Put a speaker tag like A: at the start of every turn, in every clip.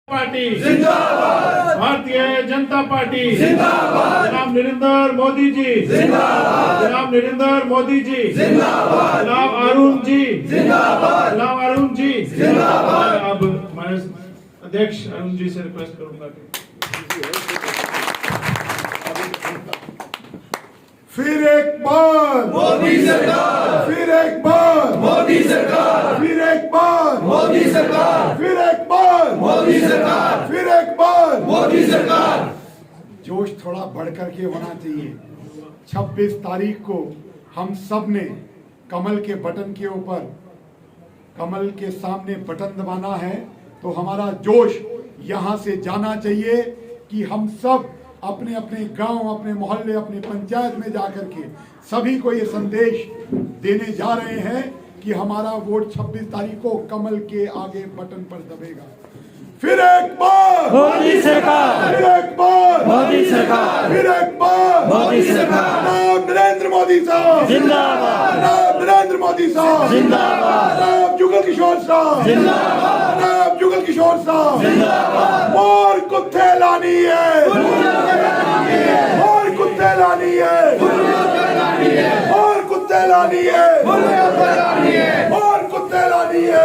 A: Party जिंदाबाद, Bharatiya Janata party जिंदाबाद, जनाब नरेंद्र मोदी जी जिंदाबाद, जनाब नरेंद्र मोदी जी जिंदाबाद, जनाब अरुण जी जिंदाबाद, जनाब अरुण जी जिंदाबाद। अब हमारे अध्यक्ष अरुण जी से रिक्वेस्ट करूंगा
B: फिर एक बार
C: मोदी सरकार,
B: फिर एक बार
C: मोदी सरकार,
B: फिर एक बार
C: मोदी सरकार,
B: फिर एक बार
C: मोदी सरकार,
B: फिर एक बार
C: मोदी सरकार।
B: जोश थोड़ा बढ़कर के होना चाहिए। 26 तारीख को हम सब ने कमल के बटन के ऊपर, कमल के सामने बटन दबाना है, तो हमारा जोश यहां से जाना चाहिए कि हम सब अपने अपने गांव, अपने मोहल्ले, अपने पंचायत में जाकर के सभी को ये संदेश देने जा रहे हैं कि हमारा वोट 26 तारीख को कमल के आगे बटन पर दबेगा। फिर एक बार
C: मोदी सरकार,
B: फिर एक बार
C: मोदी सरकार,
B: फिर एक बार
C: मोदी सरकार,
B: नाम नरेंद्र मोदी साहब
C: जिंदाबाद,
B: नाम नरेंद्र मोदी साहब
C: जिंदाबाद,
B: नाम जुगल किशोर साहब
C: जिंदाबाद,
B: नाम जुगल किशोर साहब
C: जिंदाबाद।
B: मोर कुत्ते लानी है, मोर कुत्ते लानी है, मोर कुत्ते लानी है, मोर कुत्ते लानी है।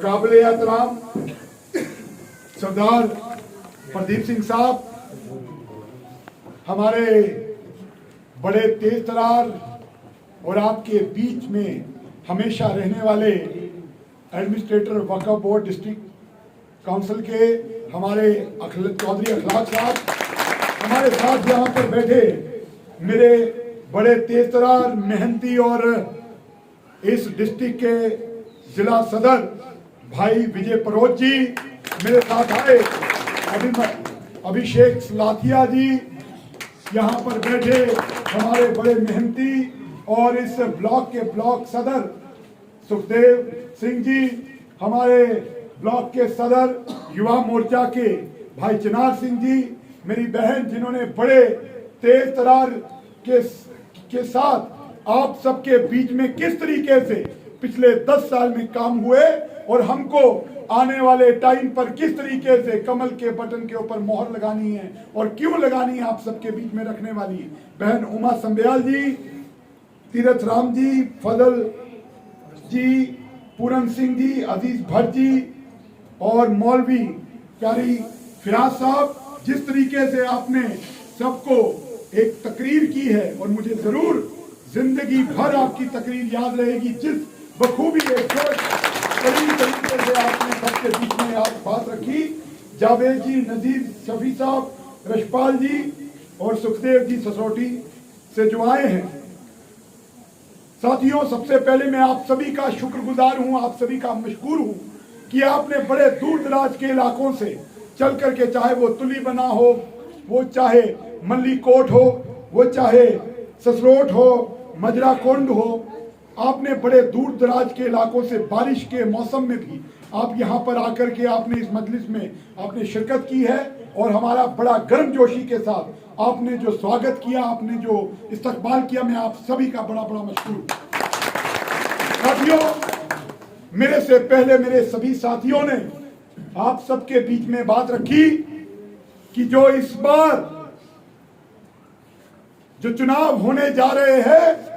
B: काबिले एहतराम सरदार प्रदीप सिंह साहब, हमारे बड़े तेज तरार और आपके बीच में हमेशा रहने वाले एडमिनिस्ट्रेटर वक्फ बोर्ड डिस्ट्रिक्ट काउंसिल के हमारे चौधरी अखलाक साहब, हमारे साथ यहाँ पर बैठे मेरे बड़े तेज तरार मेहनती और इस डिस्ट्रिक्ट के जिला सदर भाई विजय परोज जी मेरे साथ आए, अभिषेक सलाथिया जी यहाँ पर बैठे हमारे बड़े मेहनती और इस ब्लॉक के ब्लॉक सदर सुखदेव सिंह जी, हमारे ब्लॉक के सदर युवा मोर्चा के भाई चिनार सिंह जी, मेरी बहन जिन्होंने बड़े तेज तरार के साथ आप सबके बीच में किस तरीके से पिछले 10 साल में काम हुए और हमको आने वाले टाइम पर किस तरीके से कमल के बटन के ऊपर मोहर लगानी है और क्यों लगानी है आप सबके बीच में रखने वाली बहन उमा संबयाल जी, तीरथ राम जी, फजल जी, पूरन सिंह जी, अजीज भट्ट जी और मौलवी प्यारी फिराज साहब, जिस तरीके से आपने सबको एक तकरीर की है और मुझे जरूर जिंदगी भर आपकी तकरीर याद रहेगी, जिस बखूबी एक तरीके से आपने सबके बीच में आप बात रखी। जावेद जी, नजीर शफी साहब, रशपाल जी और सुखदेव जी ससोटी से जो आए हैं। साथियों, सबसे पहले मैं आप सभी का शुक्रगुजार हूं, आप सभी का मशकूर हूं कि आपने बड़े दूर दराज के इलाकों से चल करके, चाहे वो तुली बना हो, वो चाहे मल्ली कोट हो, वो चाहे ससरोट हो, मजरा कुंड हो, आपने बड़े दूर दराज के इलाकों से बारिश के मौसम में भी आप यहाँ पर आकर के आपने इस मजलिस में आपने शिरकत की है और हमारा बड़ा गर्मजोशी के साथ आपने जो स्वागत किया, आपने जो इस्तकबाल किया, मैं आप सभी का बड़ा बड़ा मशकूर। साथियों, मेरे से पहले मेरे सभी साथियों ने आप सबके बीच में बात रखी कि जो इस बार जो चुनाव होने जा रहे हैं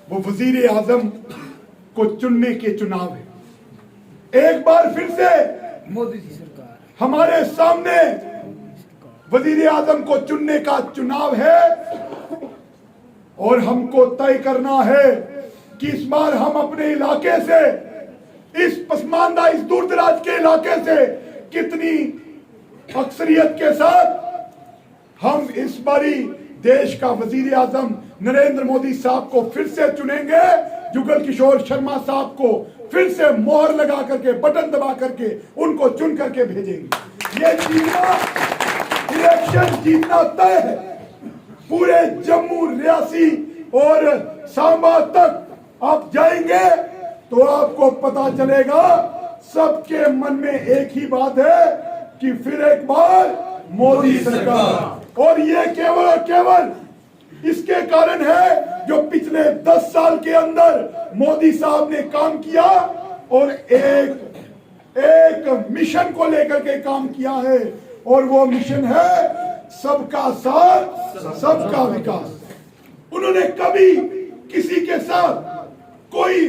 B: वो वजीर आजम को चुनने के चुनाव है। एक बार फिर से
C: मोदी जी सरकार,
B: हमारे सामने वजीर आजम को चुनने का चुनाव है और हमको तय करना है कि इस बार हम अपने इलाके से, इस पसमानदा, इस दूर दराज के इलाके से कितनी अक्सरियत के साथ हम इस बारी देश का वजीर आजम नरेंद्र मोदी साहब को फिर से चुनेंगे, जुगल किशोर शर्मा साहब को फिर से मोहर लगा करके, बटन दबा करके उनको चुन करके भेजेंगे। ये जीतना, इलेक्शन जीतना तय है। पूरे जम्मू, रियासी और सांबा तक आप जाएंगे तो आपको पता चलेगा, सबके मन में एक ही बात है कि फिर एक बार मोदी सरकार। और ये केवल इसके कारण है जो पिछले 10 साल के अंदर मोदी साहब ने काम किया और एक एक मिशन को लेकर के काम किया है और वो मिशन है सबका साथ सबका विकास। उन्होंने कभी किसी के साथ कोई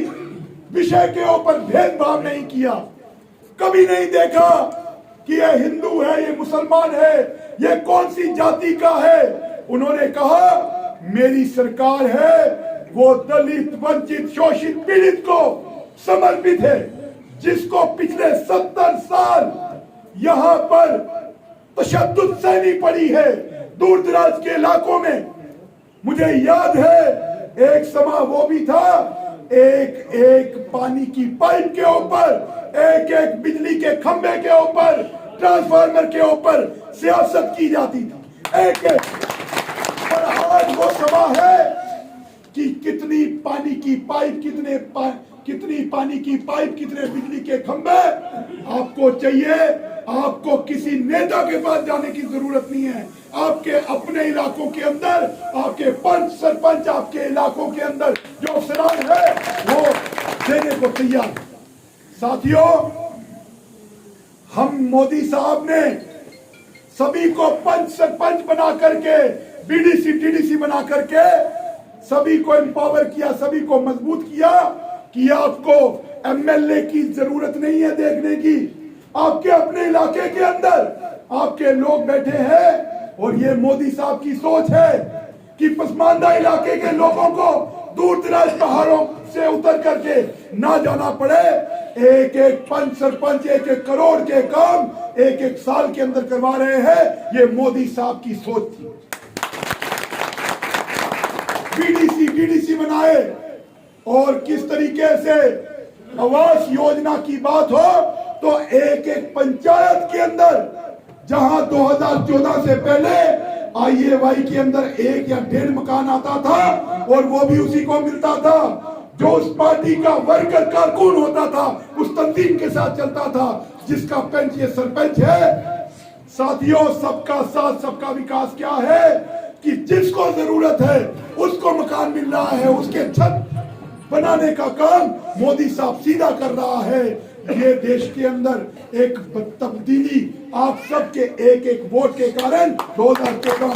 B: विषय के ऊपर भेदभाव नहीं किया। कभी नहीं देखा कि ये हिंदू है, ये मुसलमान है, ये कौन सी जाति का है। उन्होंने कहा मेरी सरकार है वो दलित, वंचित, शोषित, पीड़ित को समर्पित है, जिसको पिछले 70 साल यहां पर तशद्दुद सहनी पड़ी है दूर दराज के इलाकों में। मुझे याद है एक समा वो भी था, एक एक पानी की पाइप के ऊपर, एक एक बिजली के खंभे के ऊपर, ट्रांसफार्मर के ऊपर सियासत की जाती थी। एक एक और आज वो समा है कि कितनी पानी की पाइप, कितनी पानी की पाइप, कितने बिजली के खंभे आपको चाहिए। आपको किसी नेता के पास जाने की जरूरत नहीं है। आपके अपने इलाकों के अंदर आपके पंच, सरपंच, आपके इलाकों के अंदर जो अफसरान है वो देने को तैयार। साथियों, हम मोदी साहब ने सभी को पंच, सरपंच बना करके, बीडीसी, टीडीसी बना करके सभी को एम्पावर किया, सभी को मजबूत किया कि आपको एमएलए की जरूरत नहीं है देखने की। आपके अपने इलाके के अंदर आपके लोग बैठे हैं और ये मोदी साहब की सोच है कि पसमानदा इलाके के लोगों को दूर दराज पहाड़ों से उतर करके ना जाना पड़े। एक एक पंच, सरपंच एक एक करोड़ के काम एक एक साल के अंदर करवा रहे हैं। ये मोदी साहब की सोच थी। बीडीसी बनाए और किस तरीके से आवास योजना की बात हो तो एक एक पंचायत के अंदर, जहां 2014 से पहले आईएवाई के अंदर 1 या 1.5 मकान आता था और वो भी उसी को मिलता था जो उस पार्टी का वर्कर कारकुन होता था, उस तंजीम के साथ चलता था, जिसका पंच ये सरपंच है। साथियों, सबका साथ सबका विकास क्या है कि जिसको जरूरत है उसको मकान मिल रहा है, उसके छत बनाने का काम मोदी साहब सीधा कर रहा है। ये देश के अंदर एक तब्दीली आप सबके एक एक वोट के कारण 2014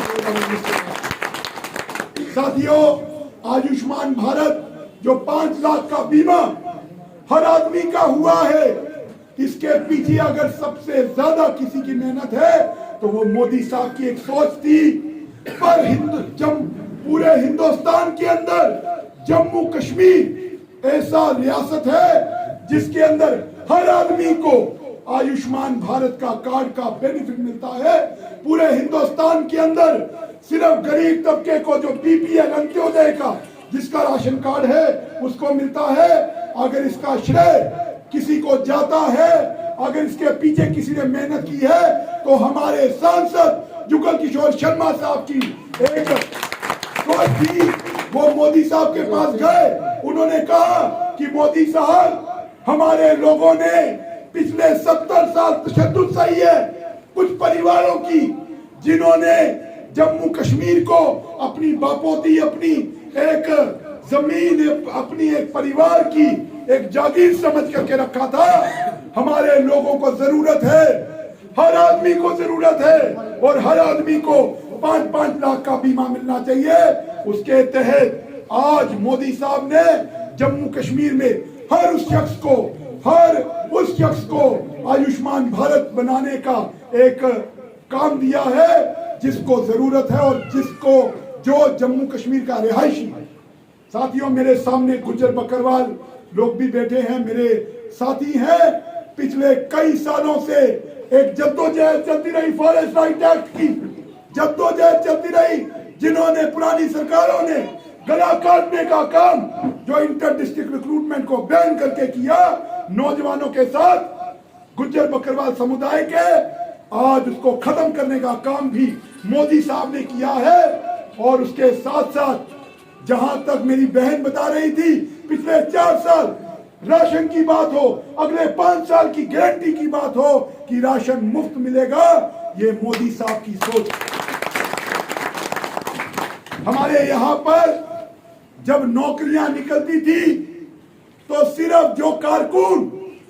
B: साथियों, आयुष्मान भारत जो 5 लाख का बीमा हर आदमी का हुआ है, इसके पीछे अगर सबसे ज्यादा किसी की मेहनत है तो वो मोदी साहब की एक सोच थी। पर पूरे हिंदुस्तान के अंदर जम्मू कश्मीर ऐसा रियासत है जिसके अंदर हर आदमी को आयुष्मान भारत का कार्ड का बेनिफिट मिलता है। पूरे हिंदुस्तान के अंदर सिर्फ गरीब तबके को जो बीपीएल अंत्योदय का जिसका राशन कार्ड है उसको मिलता है। अगर इसका श्रेय किसी को जाता है, अगर इसके पीछे किसी ने मेहनत की है तो हमारे सांसद जुगल किशोर शर्मा साहब की एक सोच थी। वो मोदी साहब के पास गए, उन्होंने कहा कि मोदी साहब, हमारे लोगों ने पिछले 70 साल तशद्दुद सही है कुछ परिवारों की, जिन्होंने जम्मू कश्मीर को अपनी बापोती, अपनी एक जमीन, अपनी एक परिवार की एक जागीर समझ करके रखा था। हमारे लोगों को जरूरत है, हर आदमी को जरूरत है और हर आदमी को 5-5 लाख का बीमा मिलना चाहिए। उसके तहत आज मोदी साहब ने जम्मू कश्मीर में हर उस शख्स को आयुष्मान भारत बनाने का एक काम दिया है जिसको जरूरत है और जिसको जो जम्मू कश्मीर का रिहायशी है। साथियों, मेरे सामने गुज्जर बकरवाल लोग भी बैठे हैं, मेरे साथी हैं। पिछले कई सालों से एक जद्दोजहद चलती रही, फॉरेस्ट राइट एक्ट की जद्दोजहद चलती रही, जिन्होंने पुरानी सरकारों ने गला काटने का काम जो इंटर डिस्ट्रिक्ट रिक्रूटमेंट को बैन करके किया नौजवानों के साथ गुज्जर बकरवाल समुदाय के, आज उसको खत्म करने का काम भी मोदी साहब ने किया है। और उसके साथ साथ जहां तक मेरी बहन बता रही थी, पिछले 4 साल राशन की बात हो, अगले 5 साल की गारंटी की बात हो कि राशन मुफ्त मिलेगा, ये मोदी साहब की सोच। हमारे यहां पर जब नौकरियां निकलती थी तो सिर्फ जो कारकुन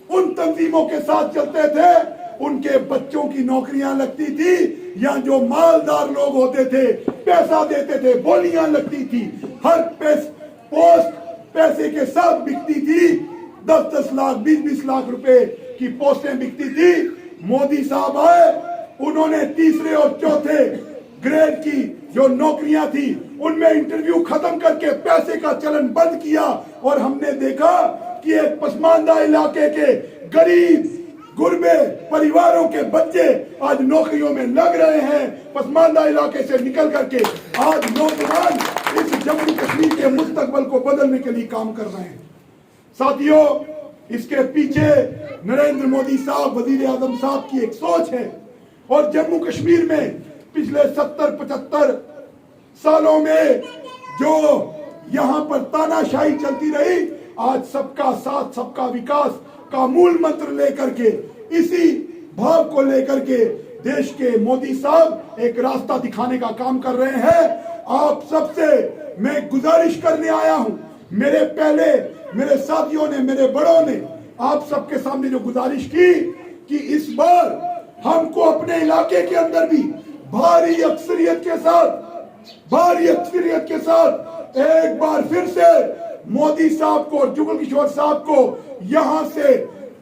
B: उन तंजीमों के साथ चलते थे, उनके बच्चों की नौकरियां लगती थी, या जो मालदार लोग होते थे पैसा देते थे, बोलियां लगती थी, हर पोस्ट पैसे के साथ बिकती थी। 10-10 लाख 20-20 लाख रुपए की पोस्टें बिकती थी। मोदी साहब आए, उन्होंने तीसरे और चौथे ग्रेड की जो नौकरियां थी उनमें इंटरव्यू खत्म करके पैसे का चलन बंद किया, और हमने देखा कि एक पसमानदा इलाके के गरीब गुरबे परिवारों के बच्चे आज नौकरियों में लग रहे हैं, पसमानदा इलाके से निकल करके। आज नौजवान इस जम्मू कश्मीर के मुस्तकबल को बदलने के लिए काम कर रहे हैं। साथियों, इसके पीछे नरेंद्र मोदी साहब, वजीर आजम साहब की एक सोच है, और जम्मू कश्मीर में पिछले 70-75 सालों में जो यहां पर तानाशाही चलती रही, आज सबका साथ सबका विकास का मूल मंत्र लेकर के, इसी भाव को लेकर के देश के मोदी साहब एक रास्ता दिखाने का काम कर रहे हैं। आप सबसे मैं गुजारिश करने आया हूं, मेरे साथियों ने, मेरे बड़ों ने आप सबके सामने जो गुजारिश की कि इस बार हमको अपने इलाके के अंदर भी भारी अक्सरियत के साथ एक बार फिर से मोदी साहब को और जुगल किशोर साहब को यहां से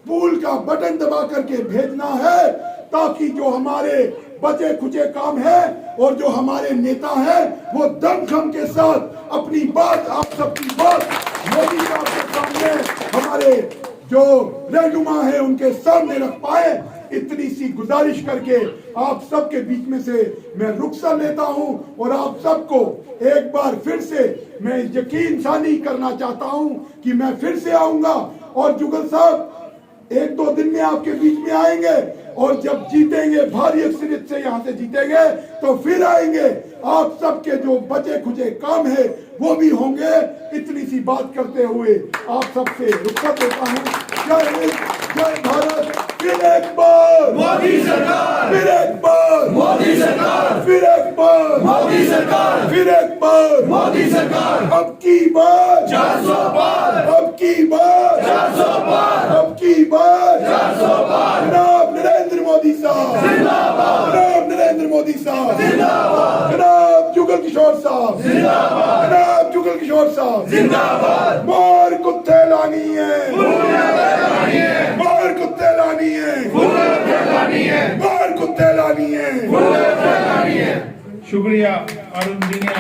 B: पूल का बटन दबा करके भेजना है, ताकि जो हमारे बचे खुचे काम है और जो हमारे नेता हैं वो दमखम के साथ अपनी बात, आप सबकी बात मोदी साहब के सामने, हमारे जो रहनुमा है उनके सामने रख पाए। इतनी सी गुजारिश करके आप सबके बीच में से मैं रुखसत लेता हूं, और आप सबको एक बार फिर से मैं यकीन सानी करना चाहता हूं कि मैं फिर से आऊंगा, और जुगल साहब 1-2 दिन में आपके बीच में आएंगे, और जब जीतेंगे भारी अक्सरियत से यहां से जीतेंगे तो फिर आएंगे, आप सबके जो बचे खुचे काम है वो भी होंगे। इतनी सी बात करते हुए आप सबसे रुखसत लेता हूं। जय हिंद, जय भारत। फिर एक बार
C: मोदी सरकार,
B: फिर एक बार
C: मोदी सरकार,
B: फिर एक बार
C: मोदी सरकार,
B: फिर एक बार
C: मोदी सरकार।
B: अब की बार
C: 400 पार,
B: अब की बार
C: 400 पार,
B: अब की बार
C: 400 पार।
B: जनाब नरेंद्र मोदी साहब
C: जिंदाबाद,
B: जनाब नरेंद्र मोदी साहब
C: जिंदाबाद,
B: जनाब जुगल किशोर साहब
C: जिंदाबाद,
B: जनाब जुगल किशोर साहब
C: जिंदाबाद।
B: मार कुत्ते लानी है,
C: लानी है,
B: मार कुत्ते लानी है,
C: लानी है,
B: मार कुत्ते लानी है।
C: लानी है।
A: शुक्रिया अरुण जी ने